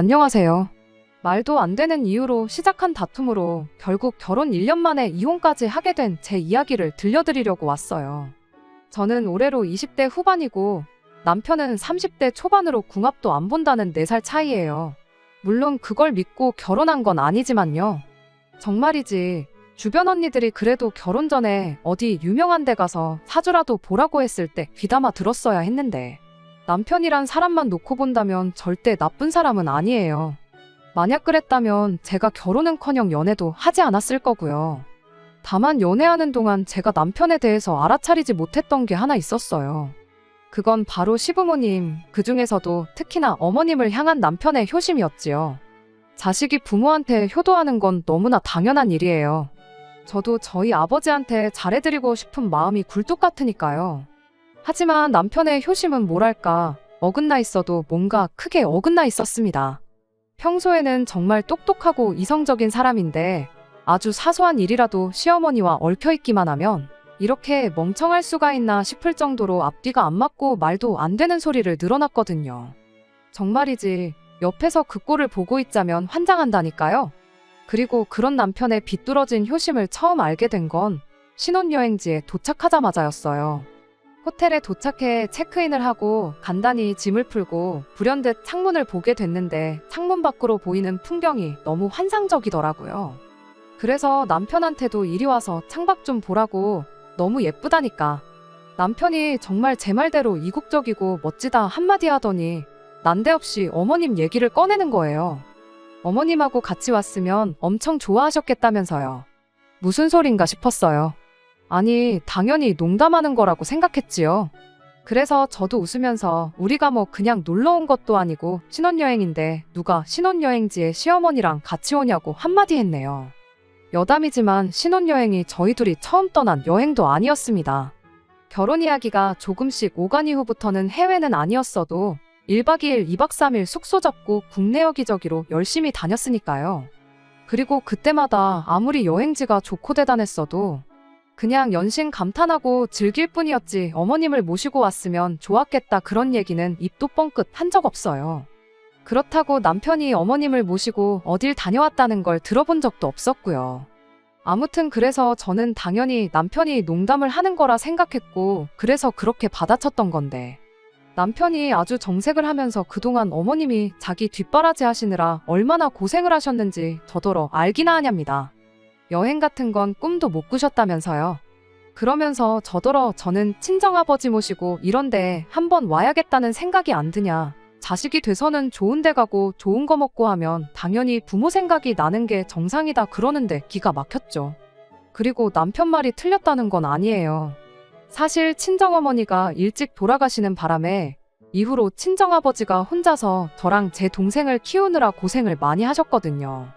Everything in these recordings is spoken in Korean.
안녕하세요. 말도 안 되는 이유로 시작한 다툼으로 결국 결혼 1년 만에 이혼까지 하게 된 제 이야기를 들려드리려고 왔어요. 저는 올해로 20대 후반이고 남편은 30대 초반으로 궁합도 안 본다는 4살 차이예요. 물론 그걸 믿고 결혼한 건 아니지만요. 정말이지 주변 언니들이 그래도 결혼 전에 어디 유명한 데 가서 사주라도 보라고 했을 때 귀담아 들었어야 했는데 남편이란 사람만 놓고 본다면 절대 나쁜 사람은 아니에요. 만약 그랬다면 제가 결혼은커녕 연애도 하지 않았을 거고요. 다만 연애하는 동안 제가 남편에 대해서 알아차리지 못했던 게 하나 있었어요. 그건 바로 시부모님, 그중에서도 특히나 어머님을 향한 남편의 효심이었지요. 자식이 부모한테 효도하는 건 너무나 당연한 일이에요. 저도 저희 아버지한테 잘해드리고 싶은 마음이 굴뚝 같으니까요. 하지만 남편의 효심은 뭐랄까, 어긋나 있어도 뭔가 크게 어긋나 있었습니다. 평소에는 정말 똑똑하고 이성적인 사람인데 아주 사소한 일이라도 시어머니와 얽혀있기만 하면 이렇게 멍청할 수가 있나 싶을 정도로 앞뒤가 안 맞고 말도 안 되는 소리를 늘어놨거든요. 정말이지 옆에서 그 꼴을 보고 있자면 환장한다니까요. 그리고 그런 남편의 비뚤어진 효심을 처음 알게 된 건 신혼여행지에 도착하자마자였어요. 호텔에 도착해 체크인을 하고 간단히 짐을 풀고 불현듯 창문을 보게 됐는데 창문 밖으로 보이는 풍경이 너무 환상적이더라고요. 그래서 남편한테도 이리 와서 창밖 좀 보라고, 너무 예쁘다니까. 남편이 정말 제 말대로 이국적이고 멋지다 한마디 하더니 난데없이 어머님 얘기를 꺼내는 거예요. 어머님하고 같이 왔으면 엄청 좋아하셨겠다면서요. 무슨 소린가 싶었어요. 아니, 당연히 농담하는 거라고 생각했지요. 그래서 저도 웃으면서 우리가 뭐 그냥 놀러 온 것도 아니고 신혼여행인데 누가 신혼여행지에 시어머니랑 같이 오냐고 한마디 했네요. 여담이지만 신혼여행이 저희 둘이 처음 떠난 여행도 아니었습니다. 결혼 이야기가 조금씩 오간 이후부터는 해외는 아니었어도 1박 2일, 2박 3일 숙소 잡고 국내 여기저기로 열심히 다녔으니까요. 그리고 그때마다 아무리 여행지가 좋고 대단했어도 그냥 연신 감탄하고 즐길 뿐이었지 어머님을 모시고 왔으면 좋았겠다 그런 얘기는 입도 뻥끗 한 적 없어요. 그렇다고 남편이 어머님을 모시고 어딜 다녀왔다는 걸 들어본 적도 없었고요. 아무튼 그래서 저는 당연히 남편이 농담을 하는 거라 생각했고 그래서 그렇게 받아쳤던 건데 남편이 아주 정색을 하면서 그동안 어머님이 자기 뒷바라지 하시느라 얼마나 고생을 하셨는지 더더러 알기나 하냐입니다. 여행 같은 건 꿈도 못 꾸셨다면서요. 그러면서 저더러 저는 친정아버지 모시고 이런데 한번 와야겠다는 생각이 안 드냐. 자식이 돼서는 좋은 데 가고 좋은 거 먹고 하면 당연히 부모 생각이 나는 게 정상이다 그러는데 기가 막혔죠. 그리고 남편 말이 틀렸다는 건 아니에요. 사실 친정어머니가 일찍 돌아가시는 바람에 이후로 친정아버지가 혼자서 저랑 제 동생을 키우느라 고생을 많이 하셨거든요.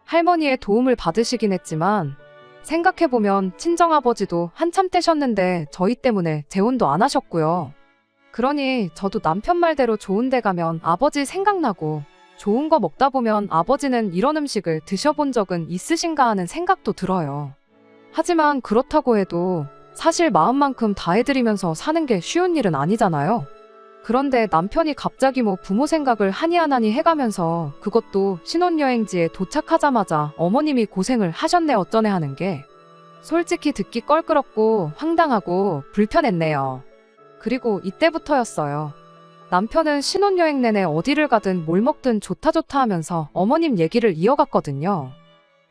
할머니의 도움을 받으시긴 했지만 생각해보면 친정아버지도 한참 떼셨는데 저희 때문에 재혼도 안 하셨고요. 그러니 저도 남편 말대로 좋은 데 가면 아버지 생각나고 좋은 거 먹다 보면 아버지는 이런 음식을 드셔본 적은 있으신가 하는 생각도 들어요. 하지만 그렇다고 해도 사실 마음만큼 다 해드리면서 사는 게 쉬운 일은 아니잖아요. 그런데 남편이 갑자기 뭐 부모 생각을 하니 안 하니 해가면서 그것도 신혼여행지에 도착하자마자 어머님이 고생을 하셨네 어쩌네 하는 게 솔직히 듣기 껄끄럽고 황당하고 불편했네요. 그리고 이때부터였어요. 남편은 신혼여행 내내 어디를 가든 뭘 먹든 좋다 좋다 하면서 어머님 얘기를 이어갔거든요.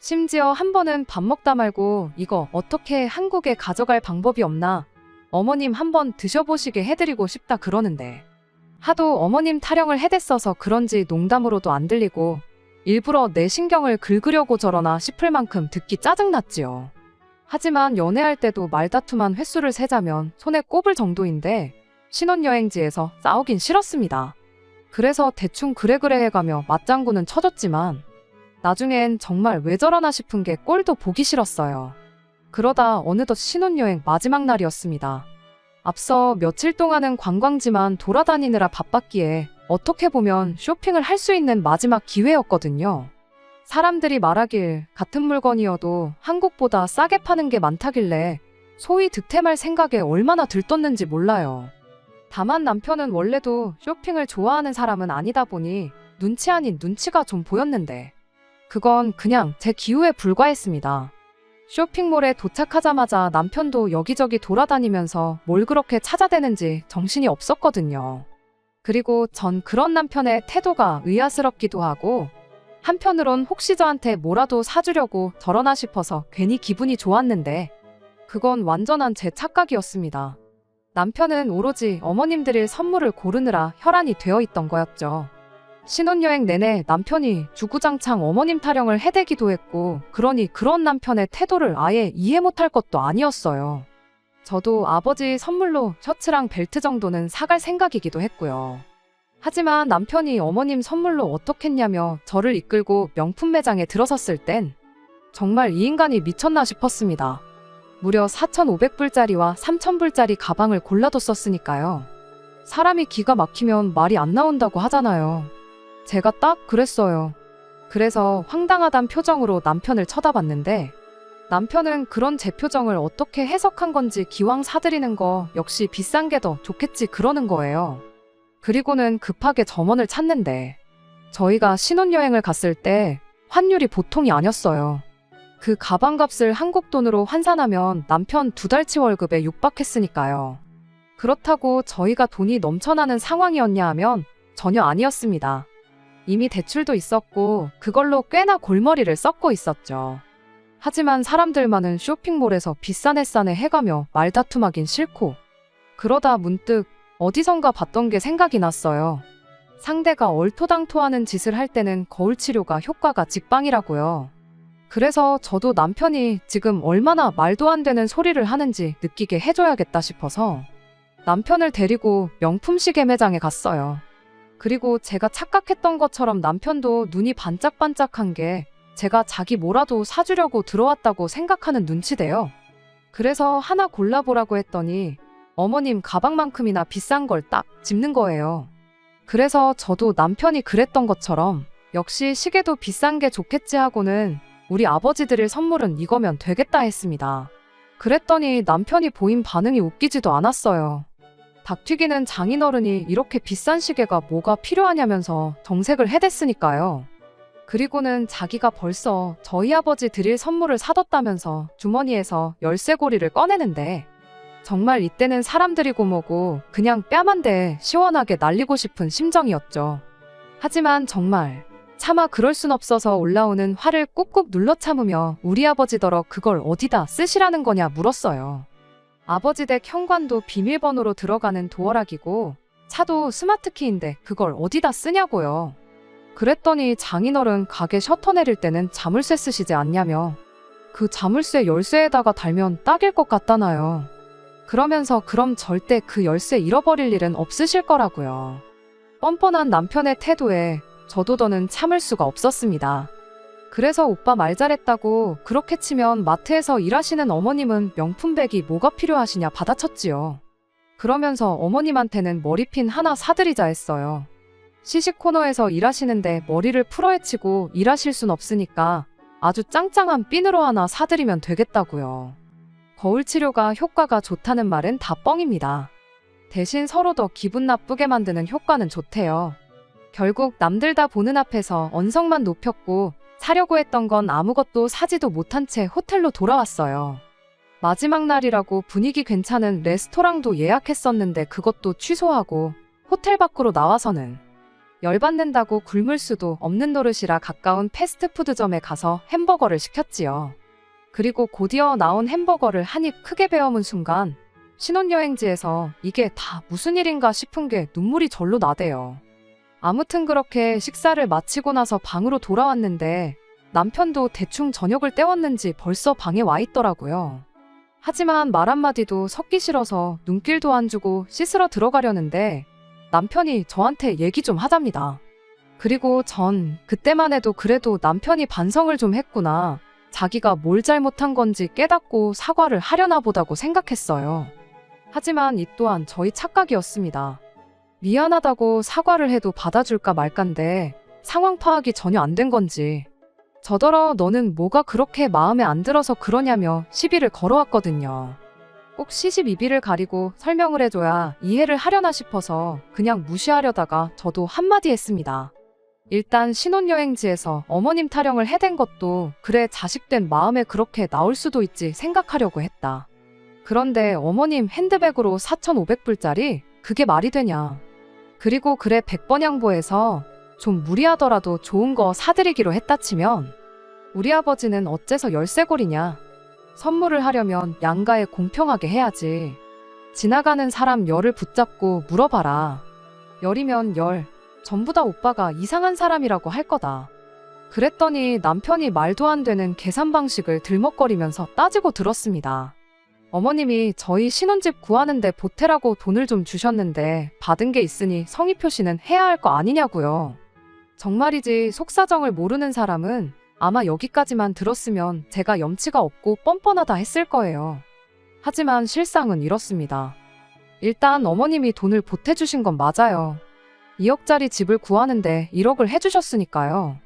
심지어 한 번은 밥 먹다 말고 이거 어떻게 한국에 가져갈 방법이 없나? 어머님 한번 드셔보시게 해드리고 싶다 그러는데 하도 어머님 타령을 해댔어서 그런지 농담으로도 안 들리고 일부러 내 신경을 긁으려고 저러나 싶을 만큼 듣기 짜증났지요. 하지만 연애할 때도 말다툼한 횟수를 세자면 손에 꼽을 정도인데 신혼여행지에서 싸우긴 싫었습니다. 그래서 대충 그래그래 해가며 맞장구는 쳐줬지만 나중엔 정말 왜 저러나 싶은 게 꼴도 보기 싫었어요. 그러다 어느덧 신혼여행 마지막 날이었습니다. 앞서 며칠 동안은 관광지만 돌아다니느라 바빴기에 어떻게 보면 쇼핑을 할 수 있는 마지막 기회였거든요. 사람들이 말하길 같은 물건이어도 한국보다 싸게 파는 게 많다길래 소위 득템할 생각에 얼마나 들떴는지 몰라요. 다만 남편은 원래도 쇼핑을 좋아하는 사람은 아니다 보니 눈치 아닌 눈치가 좀 보였는데 그건 그냥 제 기우에 불과했습니다. 쇼핑몰에 도착하자마자 남편도 여기저기 돌아다니면서 뭘 그렇게 찾아대는지 정신이 없었거든요. 그리고 전 그런 남편의 태도가 의아스럽기도 하고 한편으론 혹시 저한테 뭐라도 사주려고 저러나 싶어서 괜히 기분이 좋았는데 그건 완전한 제 착각이었습니다. 남편은 오로지 어머님 드릴 선물을 고르느라 혈안이 되어 있던 거였죠. 신혼여행 내내 남편이 주구장창 어머님 타령을 해대기도 했고 그러니 그런 남편의 태도를 아예 이해 못할 것도 아니었어요. 저도 아버지 선물로 셔츠랑 벨트 정도는 사갈 생각이기도 했고요. 하지만 남편이 어머님 선물로 어떻겠냐며 저를 이끌고 명품 매장에 들어섰을 땐 정말 이 인간이 미쳤나 싶었습니다. 무려 4,500불짜리와 3,000불짜리 가방을 골라뒀었으니까요. 사람이 기가 막히면 말이 안 나온다고 하잖아요. 제가 딱 그랬어요. 그래서 황당하단 표정으로 남편을 쳐다봤는데 남편은 그런 제 표정을 어떻게 해석한 건지 기왕 사드리는 거 역시 비싼 게 더 좋겠지 그러는 거예요. 그리고는 급하게 점원을 찾는데 저희가 신혼여행을 갔을 때 환율이 보통이 아니었어요. 그 가방값을 한국 돈으로 환산하면 남편 2달치 월급에 육박했으니까요. 그렇다고 저희가 돈이 넘쳐나는 상황이었냐 하면 전혀 아니었습니다. 이미 대출도 있었고 그걸로 꽤나 골머리를 썩고 있었죠. 하지만 사람들만은 쇼핑몰에서 비싼 햇산에 해가며 말다툼하긴 싫고 그러다 문득 어디선가 봤던 게 생각이 났어요. 상대가 얼토당토하는 짓을 할 때는 거울 치료가 효과가 직방이라고요. 그래서 저도 남편이 지금 얼마나 말도 안 되는 소리를 하는지 느끼게 해줘야겠다 싶어서 남편을 데리고 명품 시계 매장에 갔어요. 그리고 제가 착각했던 것처럼 남편도 눈이 반짝반짝한 게 제가 자기 뭐라도 사주려고 들어왔다고 생각하는 눈치대요. 그래서 하나 골라보라고 했더니 어머님 가방만큼이나 비싼 걸 딱 집는 거예요. 그래서 저도 남편이 그랬던 것처럼 역시 시계도 비싼 게 좋겠지 하고는 우리 아버지 드릴 선물은 이거면 되겠다 했습니다. 그랬더니 남편이 보인 반응이 웃기지도 않았어요. 닭튀기는 장인어른이 이렇게 비싼 시계가 뭐가 필요하냐면서 정색을 해댔으니까요. 그리고는 자기가 벌써 저희 아버지 드릴 선물을 사뒀다면서 주머니에서 열쇠고리를 꺼내는데 정말 이때는 사람들이고 뭐고 그냥 뺨 한 대 시원하게 날리고 싶은 심정이었죠. 하지만 정말 차마 그럴 순 없어서 올라오는 화를 꾹꾹 눌러 참으며 우리 아버지더러 그걸 어디다 쓰시라는 거냐 물었어요. 아버지 댁 현관도 비밀번호로 들어가는 도어락이고 차도 스마트키인데 그걸 어디다 쓰냐고요. 그랬더니 장인어른 가게 셔터 내릴 때는 자물쇠 쓰시지 않냐며 그 자물쇠 열쇠에다가 달면 딱일 것 같다나요. 그러면서 그럼 절대 그 열쇠 잃어버릴 일은 없으실 거라고요. 뻔뻔한 남편의 태도에 저도 더는 참을 수가 없었습니다. 그래서 오빠 말 잘했다고 그렇게 치면 마트에서 일하시는 어머님은 명품백이 뭐가 필요하시냐 받아쳤지요. 그러면서 어머님한테는 머리핀 하나 사드리자 했어요. 시식 코너에서 일하시는데 머리를 풀어헤치고 일하실 순 없으니까 아주 짱짱한 핀으로 하나 사드리면 되겠다고요. 거울 치료가 효과가 좋다는 말은 다 뻥입니다. 대신 서로 더 기분 나쁘게 만드는 효과는 좋대요. 결국 남들 다 보는 앞에서 언성만 높였고 사려고 했던 건 아무것도 사지도 못한 채 호텔로 돌아왔어요. 마지막 날이라고 분위기 괜찮은 레스토랑도 예약했었는데 그것도 취소하고 호텔 밖으로 나와서는 열받는다고 굶을 수도 없는 노릇이라 가까운 패스트푸드점에 가서 햄버거를 시켰지요. 그리고 곧이어 나온 햄버거를 한 입 크게 베어문 순간 신혼여행지에서 이게 다 무슨 일인가 싶은 게 눈물이 절로 나대요. 아무튼 그렇게 식사를 마치고 나서 방으로 돌아왔는데 남편도 대충 저녁을 때웠는지 벌써 방에 와 있더라고요. 하지만 말 한마디도 섞기 싫어서 눈길도 안 주고 씻으러 들어가려는데 남편이 저한테 얘기 좀 하답니다. 그리고 전 그때만 해도 그래도 남편이 반성을 좀 했구나. 자기가 뭘 잘못한 건지 깨닫고 사과를 하려나 보다고 생각했어요. 하지만 이 또한 저희 착각이었습니다. 미안하다고 사과를 해도 받아줄까 말까인데 상황 파악이 전혀 안 된 건지 저더러 너는 뭐가 그렇게 마음에 안 들어서 그러냐며 시비를 걸어왔거든요. 꼭 시시비비를 가리고 설명을 해줘야 이해를 하려나 싶어서 그냥 무시하려다가 저도 한마디 했습니다. 일단 신혼여행지에서 어머님 타령을 해댄 것도 그래 자식된 마음에 그렇게 나올 수도 있지 생각하려고 했다. 그런데 어머님 핸드백으로 4,500불짜리? 그게 말이 되냐. 그리고 그래 100번 양보해서 좀 무리하더라도 좋은 거 사드리기로 했다 치면 우리 아버지는 어째서 열쇠고리냐. 선물을 하려면 양가에 공평하게 해야지. 지나가는 사람 열을 붙잡고 물어봐라. 열이면 열. 전부 다 오빠가 이상한 사람이라고 할 거다. 그랬더니 남편이 말도 안 되는 계산 방식을 들먹거리면서 따지고 들었습니다. 어머님이 저희 신혼집 구하는데 보태라고 돈을 좀 주셨는데 받은 게 있으니 성의 표시는 해야 할 거 아니냐고요. 정말이지 속사정을 모르는 사람은 아마 여기까지만 들었으면 제가 염치가 없고 뻔뻔하다 했을 거예요. 하지만 실상은 이렇습니다. 일단 어머님이 돈을 보태주신 건 맞아요. 2억짜리 집을 구하는데 1억을 해주셨으니까요.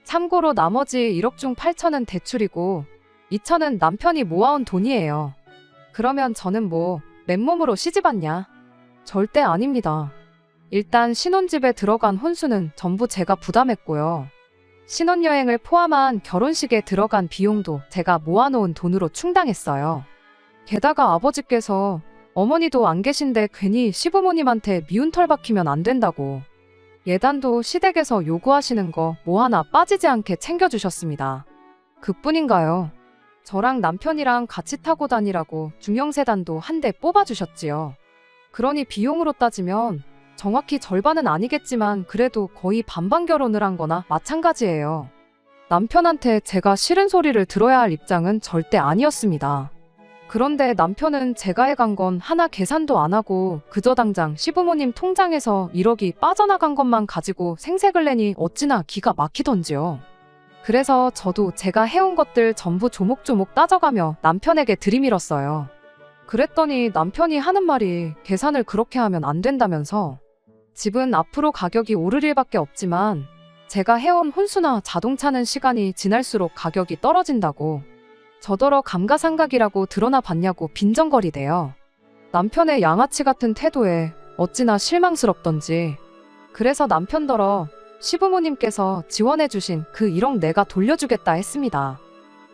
참고로 나머지 1억 중 8천은 대출이고 2천은 남편이 모아온 돈이에요. 그러면 저는 뭐 맨몸으로 시집왔냐? 절대 아닙니다. 일단 신혼집에 들어간 혼수는 전부 제가 부담했고요. 신혼여행을 포함한 결혼식에 들어간 비용도 제가 모아놓은 돈으로 충당했어요. 게다가 아버지께서 어머니도 안 계신데 괜히 시부모님한테 미운 털 박히면 안 된다고 예단도 시댁에서 요구하시는 거 뭐 하나 빠지지 않게 챙겨주셨습니다. 그뿐인가요? 저랑 남편이랑 같이 타고 다니라고 중형세단도 한 대 뽑아주셨지요. 그러니 비용으로 따지면 정확히 절반은 아니겠지만 그래도 거의 반반 결혼을 한 거나 마찬가지예요. 남편한테 제가 싫은 소리를 들어야 할 입장은 절대 아니었습니다. 그런데 남편은 제가 해간 건 하나 계산도 안 하고 그저 당장 시부모님 통장에서 1억이 빠져나간 것만 가지고 생색을 내니 어찌나 기가 막히던지요. 그래서 저도 제가 해온 것들 전부 조목조목 따져가며 남편에게 들이밀었어요. 그랬더니 남편이 하는 말이 계산을 그렇게 하면 안 된다면서 집은 앞으로 가격이 오를 일밖에 없지만 제가 해온 혼수나 자동차는 시간이 지날수록 가격이 떨어진다고 저더러 감가상각이라고 드러나 봤냐고 빈정거리대요. 남편의 양아치 같은 태도에 어찌나 실망스럽던지. 그래서 남편더러 시부모님께서 지원해주신 그 1억 내가 돌려주겠다 했습니다.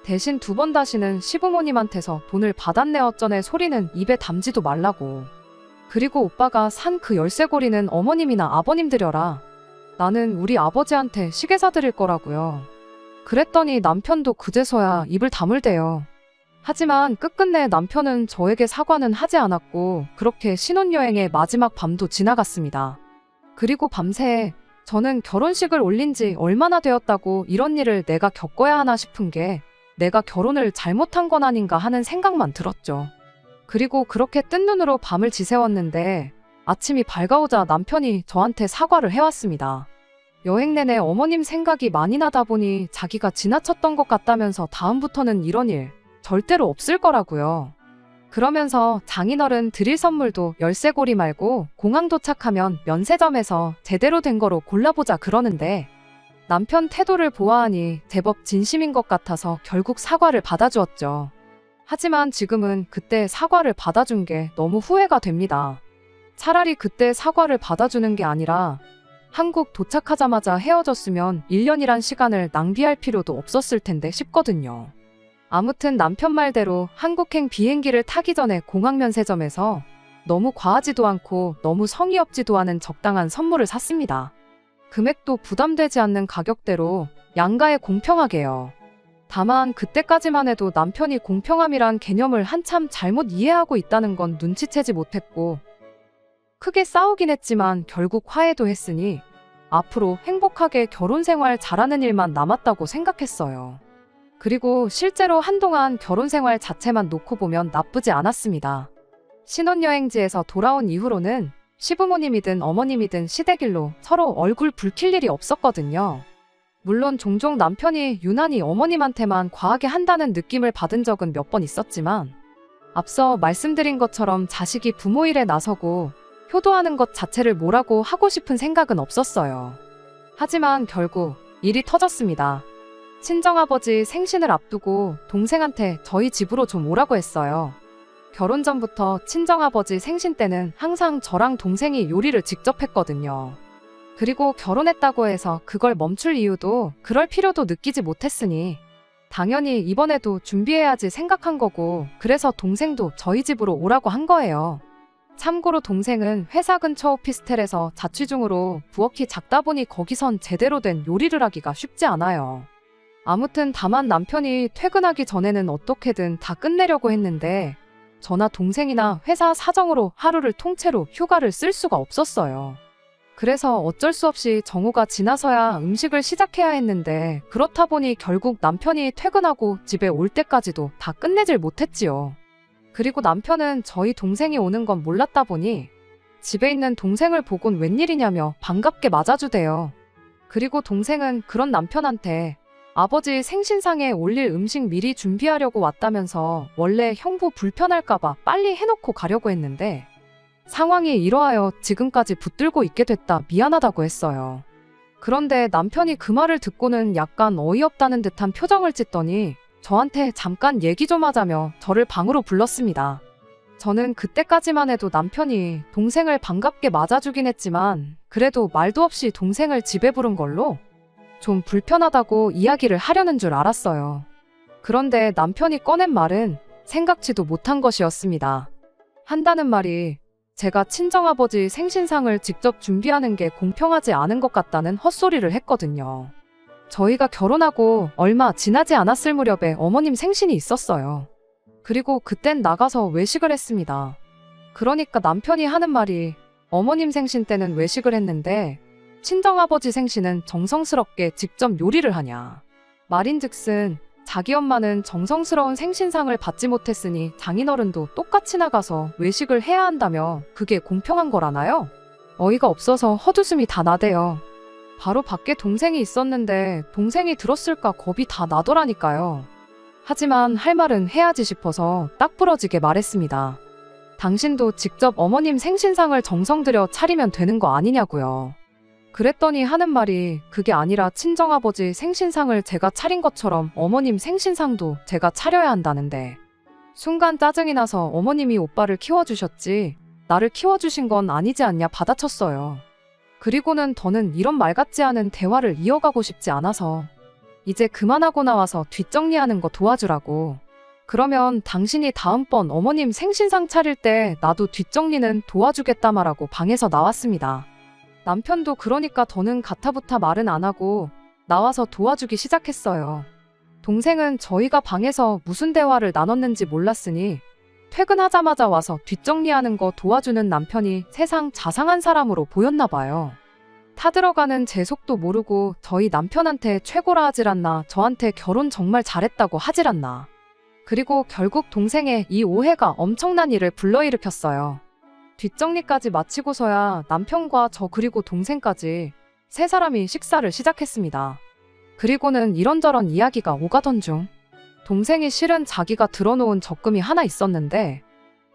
대신 2번 다시는 시부모님한테서 돈을 받았네 어쩌네 소리는 입에 담지도 말라고. 그리고 오빠가 산 그 열쇠고리는 어머님이나 아버님 드려라. 나는 우리 아버지한테 시계 사드릴 거라고요. 그랬더니 남편도 그제서야 입을 다물대요. 하지만 끝끝내 남편은 저에게 사과는 하지 않았고 그렇게 신혼여행의 마지막 밤도 지나갔습니다. 그리고 밤새 저는 결혼식을 올린 지 얼마나 되었다고 이런 일을 내가 겪어야 하나 싶은 게 내가 결혼을 잘못한 건 아닌가 하는 생각만 들었죠. 그리고 그렇게 뜬 눈으로 밤을 지새웠는데 아침이 밝아오자 남편이 저한테 사과를 해왔습니다. 여행 내내 어머님 생각이 많이 나다 보니 자기가 지나쳤던 것 같다면서 다음부터는 이런 일 절대로 없을 거라고요. 그러면서 장인어른 드릴 선물도 열쇠고리 말고 공항 도착하면 면세점에서 제대로 된 거로 골라보자 그러는데 남편 태도를 보아하니 제법 진심인 것 같아서 결국 사과를 받아주었죠. 하지만 지금은 그때 사과를 받아준 게 너무 후회가 됩니다. 차라리 그때 사과를 받아주는 게 아니라 한국 도착하자마자 헤어졌으면 1년이란 시간을 낭비할 필요도 없었을 텐데 싶거든요. 아무튼 남편 말대로 한국행 비행기를 타기 전에 공항 면세점에서 너무 과하지도 않고 너무 성의 없지도 않은 적당한 선물을 샀습니다. 금액도 부담되지 않는 가격대로 양가에 공평하게요. 다만 그때까지만 해도 남편이 공평함이란 개념을 한참 잘못 이해하고 있다는 건 눈치채지 못했고 크게 싸우긴 했지만 결국 화해도 했으니 앞으로 행복하게 결혼 생활 잘하는 일만 남았다고 생각했어요. 그리고 실제로 한동안 결혼 생활 자체만 놓고 보면 나쁘지 않았습니다. 신혼여행지에서 돌아온 이후로는 시부모님이든 어머님이든 시댁일로 서로 얼굴 붉힐 일이 없었거든요. 물론 종종 남편이 유난히 어머님한테만 과하게 한다는 느낌을 받은 적은 몇 번 있었지만 앞서 말씀드린 것처럼 자식이 부모 일에 나서고 효도하는 것 자체를 뭐라고 하고 싶은 생각은 없었어요. 하지만 결국 일이 터졌습니다. 친정아버지 생신을 앞두고 동생한테 저희 집으로 좀 오라고 했어요. 결혼 전부터 친정아버지 생신 때는 항상 저랑 동생이 요리를 직접 했거든요. 그리고 결혼했다고 해서 그걸 멈출 이유도 그럴 필요도 느끼지 못했으니 당연히 이번에도 준비해야지 생각한 거고, 그래서 동생도 저희 집으로 오라고 한 거예요. 참고로 동생은 회사 근처 오피스텔에서 자취 중으로 부엌이 작다 보니 거기선 제대로 된 요리를 하기가 쉽지 않아요. 아무튼 다만 남편이 퇴근하기 전에는 어떻게든 다 끝내려고 했는데 저나 동생이나 회사 사정으로 하루를 통째로 휴가를 쓸 수가 없었어요. 그래서 어쩔 수 없이 정오가 지나서야 음식을 시작해야 했는데, 그렇다 보니 결국 남편이 퇴근하고 집에 올 때까지도 다 끝내질 못했지요. 그리고 남편은 저희 동생이 오는 건 몰랐다 보니 집에 있는 동생을 보곤 웬일이냐며 반갑게 맞아주대요. 그리고 동생은 그런 남편한테 아버지 생신상에 올릴 음식 미리 준비하려고 왔다면서 원래 형부 불편할까봐 빨리 해놓고 가려고 했는데 상황이 이러하여 지금까지 붙들고 있게 됐다 미안하다고 했어요. 그런데 남편이 그 말을 듣고는 약간 어이없다는 듯한 표정을 짓더니 저한테 잠깐 얘기 좀 하자며 저를 방으로 불렀습니다. 저는 그때까지만 해도 남편이 동생을 반갑게 맞아주긴 했지만 그래도 말도 없이 동생을 집에 부른 걸로 좀 불편하다고 이야기를 하려는 줄 알았어요. 그런데 남편이 꺼낸 말은 생각지도 못한 것이었습니다. 한다는 말이 제가 친정아버지 생신상을 직접 준비하는 게 공평하지 않은 것 같다는 헛소리를 했거든요. 저희가 결혼하고 얼마 지나지 않았을 무렵에 어머님 생신이 있었어요. 그리고 그땐 나가서 외식을 했습니다. 그러니까 남편이 하는 말이 어머님 생신 때는 외식을 했는데 친정아버지 생신은 정성스럽게 직접 요리를 하냐. 말인즉슨 자기 엄마는 정성스러운 생신상을 받지 못했으니 장인어른도 똑같이 나가서 외식을 해야 한다며 그게 공평한 거라나요? 어이가 없어서 헛웃음이 다 나대요. 바로 밖에 동생이 있었는데 동생이 들었을까 겁이 다 나더라니까요. 하지만 할 말은 해야지 싶어서 딱 부러지게 말했습니다. 당신도 직접 어머님 생신상을 정성 들여 차리면 되는 거 아니냐고요. 그랬더니 하는 말이 그게 아니라 친정아버지 생신상을 제가 차린 것처럼 어머님 생신상도 제가 차려야 한다는데. 순간 짜증이 나서 어머님이 오빠를 키워주셨지 나를 키워주신 건 아니지 않냐 받아쳤어요. 그리고는 더는 이런 말 같지 않은 대화를 이어가고 싶지 않아서 이제 그만하고 나와서 뒷정리하는 거 도와주라고. 그러면 당신이 다음번 어머님 생신상 차릴 때 나도 뒷정리는 도와주겠다 말하고 방에서 나왔습니다. 남편도 그러니까 더는 가타부타 말은 안 하고 나와서 도와주기 시작했어요. 동생은 저희가 방에서 무슨 대화를 나눴는지 몰랐으니 퇴근하자마자 와서 뒷정리하는 거 도와주는 남편이 세상 자상한 사람으로 보였나 봐요. 타들어가는 제 속도 모르고 저희 남편한테 최고라 하질 않나, 저한테 결혼 정말 잘했다고 하질 않나. 그리고 결국 동생의 이 오해가 엄청난 일을 불러일으켰어요. 뒷정리까지 마치고서야 남편과 저 그리고 동생까지 세 사람이 식사를 시작했습니다. 그리고는 이런저런 이야기가 오가던 중 동생이 실은 자기가 들어놓은 적금이 하나 있었는데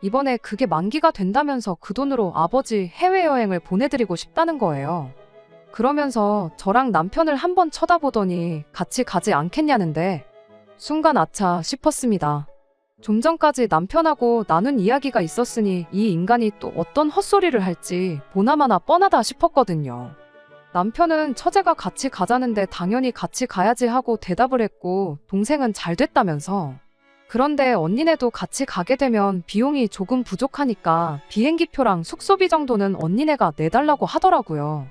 이번에 그게 만기가 된다면서 그 돈으로 아버지 해외여행을 보내드리고 싶다는 거예요. 그러면서 저랑 남편을 한번 쳐다보더니 같이 가지 않겠냐는데 순간 아차 싶었습니다. 좀 전까지 남편하고 나눈 이야기가 있었으니 이 인간이 또 어떤 헛소리를 할지 보나마나 뻔하다 싶었거든요. 남편은 처제가 같이 가자는데 당연히 같이 가야지 하고 대답을 했고 동생은 잘 됐다면서. 그런데 언니네도 같이 가게 되면 비용이 조금 부족하니까 비행기표랑 숙소비 정도는 언니네가 내달라고 하더라고요.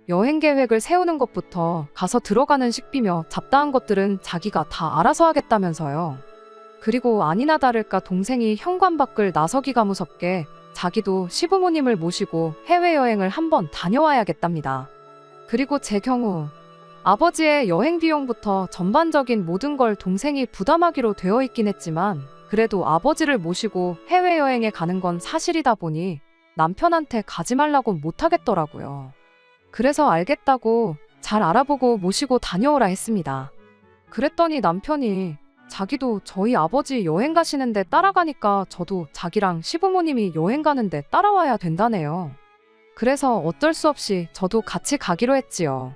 여행 계획을 세우는 것부터 가서 들어가는 식비며 잡다한 것들은 자기가 다 알아서 하겠다면서요. 그리고 아니나 다를까 동생이 현관 밖을 나서기가 무섭게 자기도 시부모님을 모시고 해외여행을 한번 다녀와야겠답니다. 그리고 제 경우 아버지의 여행 비용부터 전반적인 모든 걸 동생이 부담하기로 되어 있긴 했지만 그래도 아버지를 모시고 해외여행에 가는 건 사실이다 보니 남편한테 가지 말라고 못하겠더라고요. 그래서 알겠다고 잘 알아보고 모시고 다녀오라 했습니다. 그랬더니 남편이 자기도 저희 아버지 여행 가시는데 따라가니까 저도 자기랑 시부모님이 여행 가는데 따라와야 된다네요. 그래서 어쩔 수 없이 저도 같이 가기로 했지요.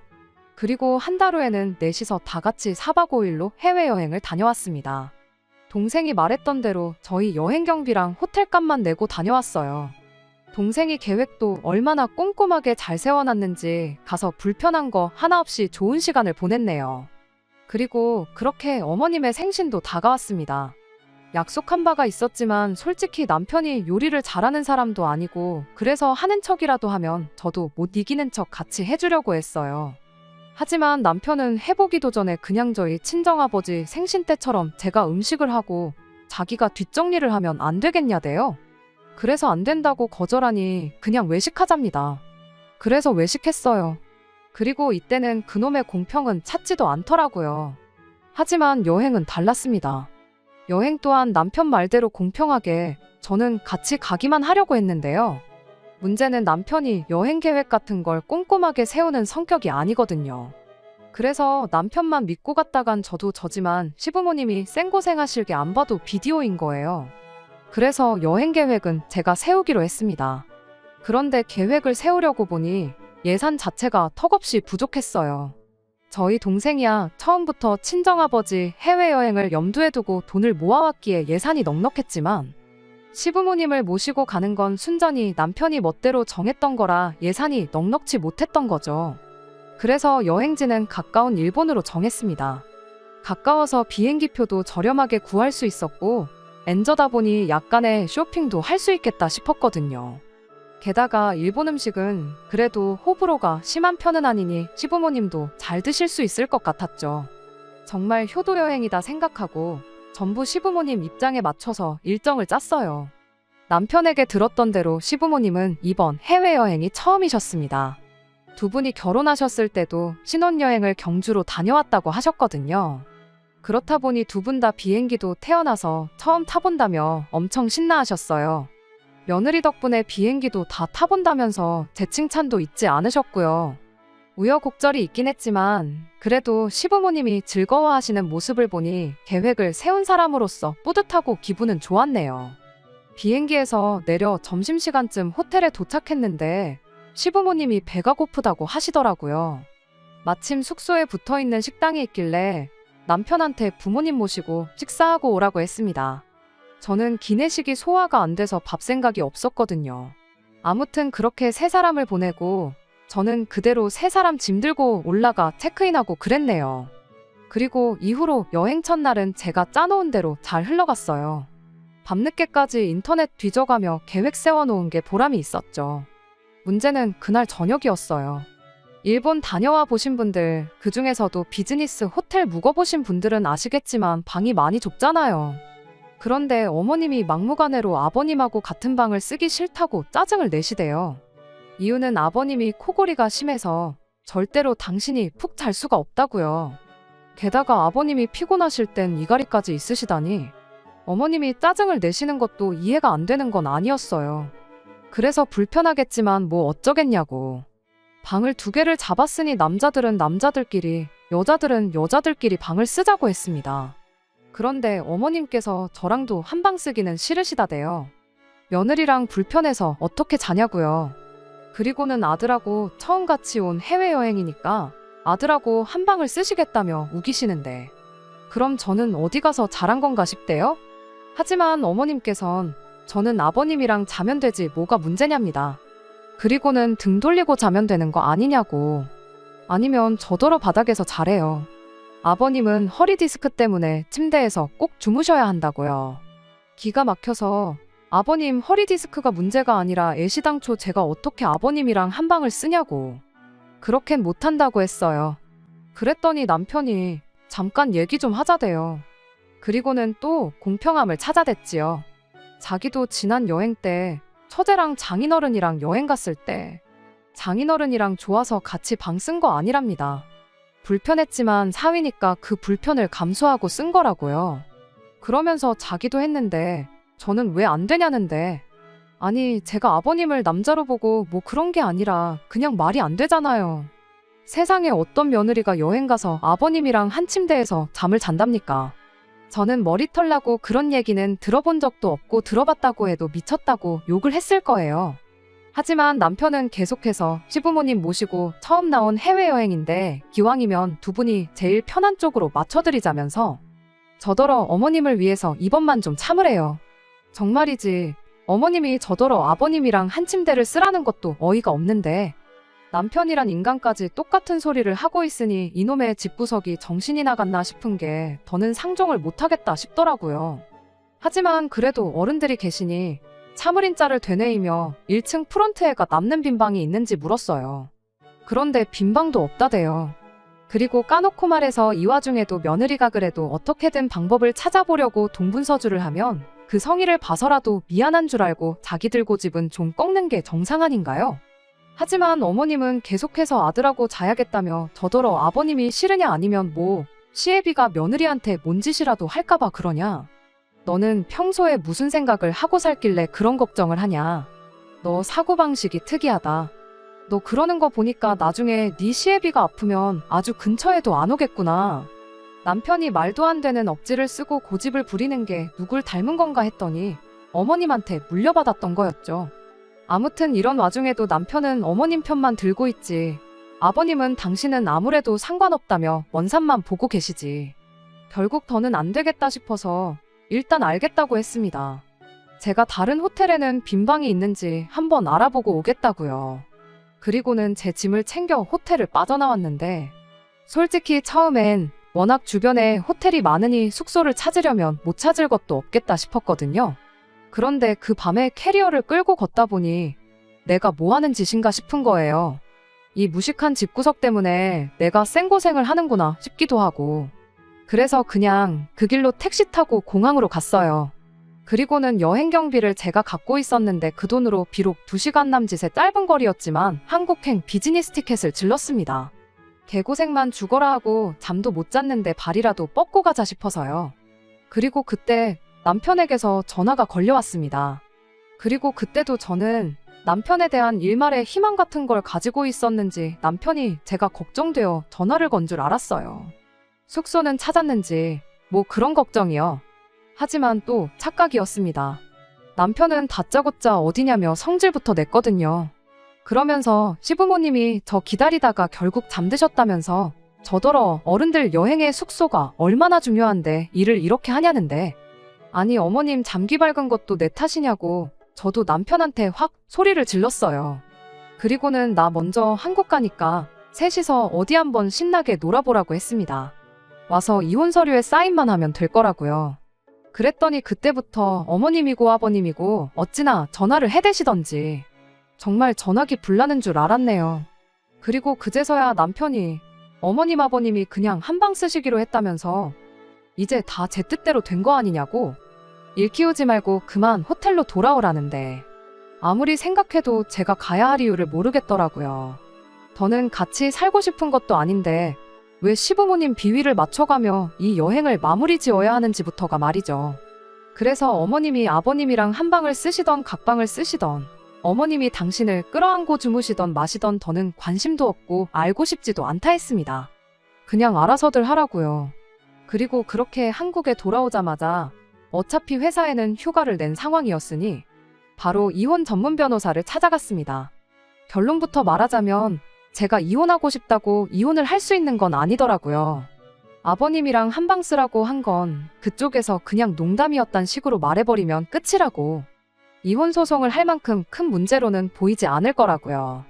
그리고 한 달 후에는 넷이서 다 같이 4박 5일로 해외여행을 다녀왔습니다. 동생이 말했던 대로 저희 여행 경비랑 호텔값만 내고 다녀왔어요. 동생이 계획도 얼마나 꼼꼼하게 잘 세워놨는지 가서 불편한 거 하나 없이 좋은 시간을 보냈네요. 그리고 그렇게 어머님의 생신도 다가왔습니다. 약속한 바가 있었지만 솔직히 남편이 요리를 잘하는 사람도 아니고 그래서 하는 척이라도 하면 저도 못 이기는 척 같이 해주려고 했어요. 하지만 남편은 해보기도 전에 그냥 저희 친정아버지 생신 때처럼 제가 음식을 하고 자기가 뒷정리를 하면 안 되겠냐대요. 그래서 안 된다고 거절하니 그냥 외식하잡니다. 그래서 외식했어요. 그리고 이때는 그놈의 공평은 찾지도 않더라고요. 하지만 여행은 달랐습니다. 여행 또한 남편 말대로 공평하게 저는 같이 가기만 하려고 했는데요. 문제는 남편이 여행 계획 같은 걸 꼼꼼하게 세우는 성격이 아니거든요. 그래서 남편만 믿고 갔다간 저도 저지만 시부모님이 생고생하실 게 안 봐도 비디오인 거예요. 그래서 여행 계획은 제가 세우기로 했습니다. 그런데 계획을 세우려고 보니 예산 자체가 턱없이 부족했어요. 저희 동생이야 처음부터 친정아버지 해외여행을 염두에 두고 돈을 모아왔기에 예산이 넉넉했지만 시부모님을 모시고 가는 건 순전히 남편이 멋대로 정했던 거라 예산이 넉넉지 못했던 거죠. 그래서 여행지는 가까운 일본으로 정했습니다. 가까워서 비행기표도 저렴하게 구할 수 있었고 엔저다 보니 약간의 쇼핑도 할 수 있겠다 싶었거든요. 게다가 일본 음식은 그래도 호불호가 심한 편은 아니니 시부모님도 잘 드실 수 있을 것 같았죠. 정말 효도 여행이다 생각하고 전부 시부모님 입장에 맞춰서 일정을 짰어요. 남편에게 들었던 대로 시부모님은 이번 해외여행이 처음이셨습니다. 두 분이 결혼하셨을 때도 신혼여행을 경주로 다녀왔다고 하셨거든요. 그렇다 보니 두 분 다 비행기도 태어나서 처음 타본다며 엄청 신나하셨어요. 며느리 덕분에 비행기도 다 타본다면서 제 칭찬도 잊지 않으셨고요. 우여곡절이 있긴 했지만 그래도 시부모님이 즐거워하시는 모습을 보니 계획을 세운 사람으로서 뿌듯하고 기분은 좋았네요. 비행기에서 내려 점심시간쯤 호텔에 도착했는데 시부모님이 배가 고프다고 하시더라고요. 마침 숙소에 붙어있는 식당이 있길래 남편한테 부모님 모시고 식사하고 오라고 했습니다. 저는 기내식이 소화가 안 돼서 밥 생각이 없었거든요. 아무튼 그렇게 세 사람을 보내고 저는 그대로 세 사람 짐 들고 올라가 체크인하고 그랬네요. 그리고 이후로 여행 첫날은 제가 짜놓은 대로 잘 흘러갔어요. 밤늦게까지 인터넷 뒤져가며 계획 세워놓은 게 보람이 있었죠. 문제는 그날 저녁이었어요. 일본 다녀와 보신 분들, 그 중에서도 비즈니스 호텔 묵어보신 분들은 아시겠지만 방이 많이 좁잖아요. 그런데 어머님이 막무가내로 아버님하고 같은 방을 쓰기 싫다고 짜증을 내시대요. 이유는 아버님이 코골이가 심해서 절대로 당신이 푹 잘 수가 없다고요. 게다가 아버님이 피곤하실 땐 이갈이까지 있으시다니 어머님이 짜증을 내시는 것도 이해가 안 되는 건 아니었어요. 그래서 불편하겠지만 뭐 어쩌겠냐고. 방을 2개를 잡았으니 남자들은 남자들끼리, 여자들은 여자들끼리 방을 쓰자고 했습니다. 그런데 어머님께서 저랑도 한 방 쓰기는 싫으시다대요. 며느리랑 불편해서 어떻게 자냐고요. 그리고는 아들하고 처음 같이 온 해외여행이니까 아들하고 한 방을 쓰시겠다며 우기시는데 그럼 저는 어디 가서 잘한 건가 싶대요? 하지만 어머님께선 저는 아버님이랑 자면 되지 뭐가 문제냐입니다. 그리고는 등 돌리고 자면 되는 거 아니냐고. 아니면 저더러 바닥에서 자래요. 아버님은 허리 디스크 때문에 침대에서 꼭 주무셔야 한다고요. 기가 막혀서 아버님 허리 디스크가 문제가 아니라 애시당초 제가 어떻게 아버님이랑 한 방을 쓰냐고. 그렇겐 못한다고 했어요. 그랬더니 남편이 잠깐 얘기 좀 하자대요. 그리고는 또 공평함을 찾아댔지요. 자기도 지난 여행 때 처제랑 장인어른이랑 여행 갔을 때 장인어른이랑 좋아서 같이 방 쓴 거 아니랍니다. 불편했지만 사위니까 그 불편을 감수하고 쓴 거라고요. 그러면서 자기도 했는데 저는 왜 안 되냐는데 아니 제가 아버님을 남자로 보고 뭐 그런 게 아니라 그냥 말이 안 되잖아요. 세상에 어떤 며느리가 여행 가서 아버님이랑 한 침대에서 잠을 잔답니까? 저는 머리털 나고 그런 얘기는 들어본 적도 없고 들어봤다고 해도 미쳤다고 욕을 했을 거예요. 하지만 남편은 계속해서 시부모님 모시고 처음 나온 해외여행인데 기왕이면 두 분이 제일 편한 쪽으로 맞춰드리자면서 저더러 어머님을 위해서 이번만 좀 참으래요. 정말이지 어머님이 저더러 아버님이랑 한 침대를 쓰라는 것도 어이가 없는데 남편이란 인간까지 똑같은 소리를 하고 있으니 이놈의 집구석이 정신이 나갔나 싶은 게 더는 상종을 못하겠다 싶더라고요. 하지만 그래도 어른들이 계시니 차무린자를 되뇌이며 1층 프론트에가 남는 빈방이 있는지 물었어요. 그런데 빈방도 없다대요. 그리고 까놓고 말해서 이 와중에도 며느리가 그래도 어떻게든 방법을 찾아보려고 동분서주를 하면 그 성의를 봐서라도 미안한 줄 알고 자기들 고집은 좀 꺾는 게 정상 아닌가요? 하지만 어머님은 계속해서 아들하고 자야겠다며 저더러 아버님이 싫으냐 아니면 뭐 시애비가 며느리한테 뭔 짓이라도 할까봐 그러냐. 너는 평소에 무슨 생각을 하고 살길래 그런 걱정을 하냐. 너 사고방식이 특이하다. 너 그러는 거 보니까 나중에 네 시애비가 아프면 아주 근처에도 안 오겠구나. 남편이 말도 안 되는 억지를 쓰고 고집을 부리는 게 누굴 닮은 건가 했더니 어머님한테 물려받았던 거였죠. 아무튼 이런 와중에도 남편은 어머님 편만 들고 있지. 아버님은 당신은 아무래도 상관없다며 원산만 보고 계시지. 결국 더는 안 되겠다 싶어서 일단 알겠다고 했습니다. 제가 다른 호텔에는 빈 방이 있는지 한번 알아보고 오겠다고요. 그리고는 제 짐을 챙겨 호텔을 빠져나왔는데 솔직히 처음엔 워낙 주변에 호텔이 많으니 숙소를 찾으려면 못 찾을 것도 없겠다 싶었거든요. 그런데 그 밤에 캐리어를 끌고 걷다 보니 내가 뭐 하는 짓인가 싶은 거예요. 이 무식한 집구석 때문에 내가 생고생을 하는구나 싶기도 하고. 그래서 그냥 그 길로 택시 타고 공항으로 갔어요. 그리고는 여행 경비를 제가 갖고 있었는데 그 돈으로 비록 2시간 남짓의 짧은 거리였지만 한국행 비즈니스 티켓을 질렀습니다. 개고생만 죽어라 하고 잠도 못 잤는데 발이라도 뻗고 가자 싶어서요. 그리고 그때 남편에게서 전화가 걸려왔습니다. 그리고 그때도 저는 남편에 대한 일말의 희망 같은 걸 가지고 있었는지 남편이 제가 걱정되어 전화를 건 줄 알았어요. 숙소는 찾았는지 뭐 그런 걱정이요. 하지만 또 착각이었습니다. 남편은 다짜고짜 어디냐며 성질부터 냈거든요. 그러면서 시부모님이 저 기다리다가 결국 잠드셨다면서 저더러 어른들 여행의 숙소가 얼마나 중요한데 일을 이렇게 하냐는데 아니 어머님 잠기 밝은 것도 내 탓이냐고 저도 남편한테 확 소리를 질렀어요. 그리고는 나 먼저 한국 가니까 셋이서 어디 한번 신나게 놀아보라고 했습니다. 와서 이혼 서류에 사인만 하면 될 거라고요. 그랬더니 그때부터 어머님이고 아버님이고 어찌나 전화를 해대시던지 정말 전화기 불나는 줄 알았네요. 그리고 그제서야 남편이 어머님 아버님이 그냥 한방 쓰시기로 했다면서 이제 다 제 뜻대로 된 거 아니냐고 일 키우지 말고 그만 호텔로 돌아오라는데 아무리 생각해도 제가 가야 할 이유를 모르겠더라고요. 저는 같이 살고 싶은 것도 아닌데 왜 시부모님 비위를 맞춰가며 이 여행을 마무리 지어야 하는지부터가 말이죠. 그래서 어머님이 아버님이랑 한방을 쓰시던 각방을 쓰시던 어머님이 당신을 끌어안고 주무시던 마시던 더는 관심도 없고 알고 싶지도 않다 했습니다. 그냥 알아서들 하라고요. 그리고 그렇게 한국에 돌아오자마자 어차피 회사에는 휴가를 낸 상황이었으니 바로 이혼 전문 변호사를 찾아갔습니다. 결론부터 말하자면 제가 이혼하고 싶다고 이혼을 할 수 있는 건 아니더라고요. 아버님이랑 한방 쓰라고 한 건 그쪽에서 그냥 농담이었단 식으로 말해버리면 끝이라고. 이혼 소송을 할 만큼 큰 문제로는 보이지 않을 거라고요.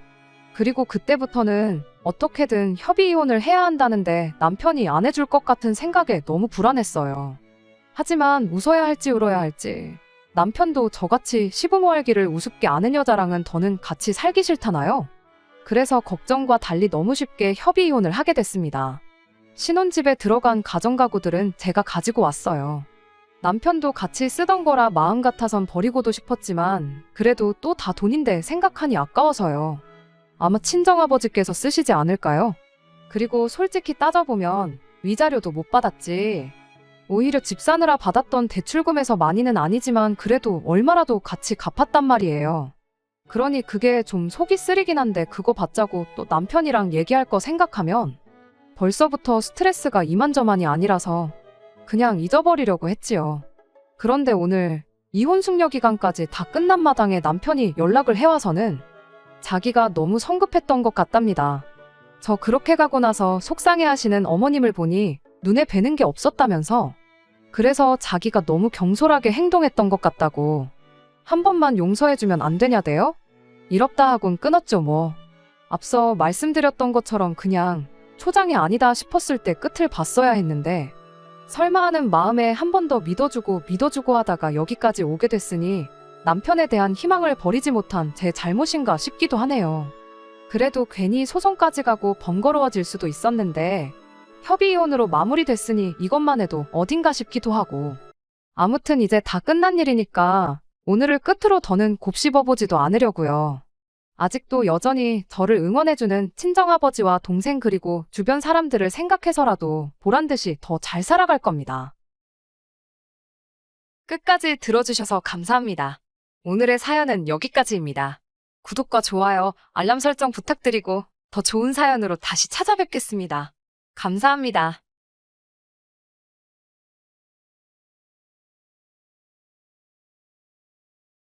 그리고 그때부터는 어떻게든 협의 이혼을 해야 한다는데 남편이 안 해줄 것 같은 생각에 너무 불안했어요. 하지만 웃어야 할지 울어야 할지 남편도 저같이 시부모 알기를 우습게 아는 여자랑은 더는 같이 살기 싫다나요? 그래서 걱정과 달리 너무 쉽게 협의 이혼을 하게 됐습니다. 신혼집에 들어간 가전가구들은 제가 가지고 왔어요. 남편도 같이 쓰던 거라 마음 같아선 버리고도 싶었지만 그래도 또 다 돈인데 생각하니 아까워서요. 아마 친정아버지께서 쓰시지 않을까요? 그리고 솔직히 따져보면 위자료도 못 받았지. 오히려 집 사느라 받았던 대출금에서 많이는 아니지만 그래도 얼마라도 같이 갚았단 말이에요. 그러니 그게 좀 속이 쓰리긴 한데 그거 받자고 또 남편이랑 얘기할 거 생각하면 벌써부터 스트레스가 이만저만이 아니라서 그냥 잊어버리려고 했지요. 그런데 오늘 이혼 숙려 기간까지 다 끝난 마당에 남편이 연락을 해와서는 자기가 너무 성급했던 것 같답니다. 저 그렇게 가고 나서 속상해하시는 어머님을 보니 눈에 뵈는 게 없었다면서 그래서 자기가 너무 경솔하게 행동했던 것 같다고 한 번만 용서해주면 안 되냐대요? 이럽다 하곤 끊었죠 뭐. 앞서 말씀드렸던 것처럼 그냥 초장이 아니다 싶었을 때 끝을 봤어야 했는데 설마 하는 마음에 한 번 더 믿어주고 하다가 여기까지 오게 됐으니 남편에 대한 희망을 버리지 못한 제 잘못인가 싶기도 하네요. 그래도 괜히 소송까지 가고 번거로워질 수도 있었는데 협의이혼으로 마무리됐으니 이것만 해도 어딘가 싶기도 하고. 아무튼 이제 다 끝난 일이니까 오늘을 끝으로 더는 곱씹어보지도 않으려고요. 아직도 여전히 저를 응원해주는 친정아버지와 동생 그리고 주변 사람들을 생각해서라도 보란듯이 더 잘 살아갈 겁니다. 끝까지 들어주셔서 감사합니다. 오늘의 사연은 여기까지입니다. 구독과 좋아요, 알람 설정 부탁드리고 더 좋은 사연으로 다시 찾아뵙겠습니다. 감사합니다.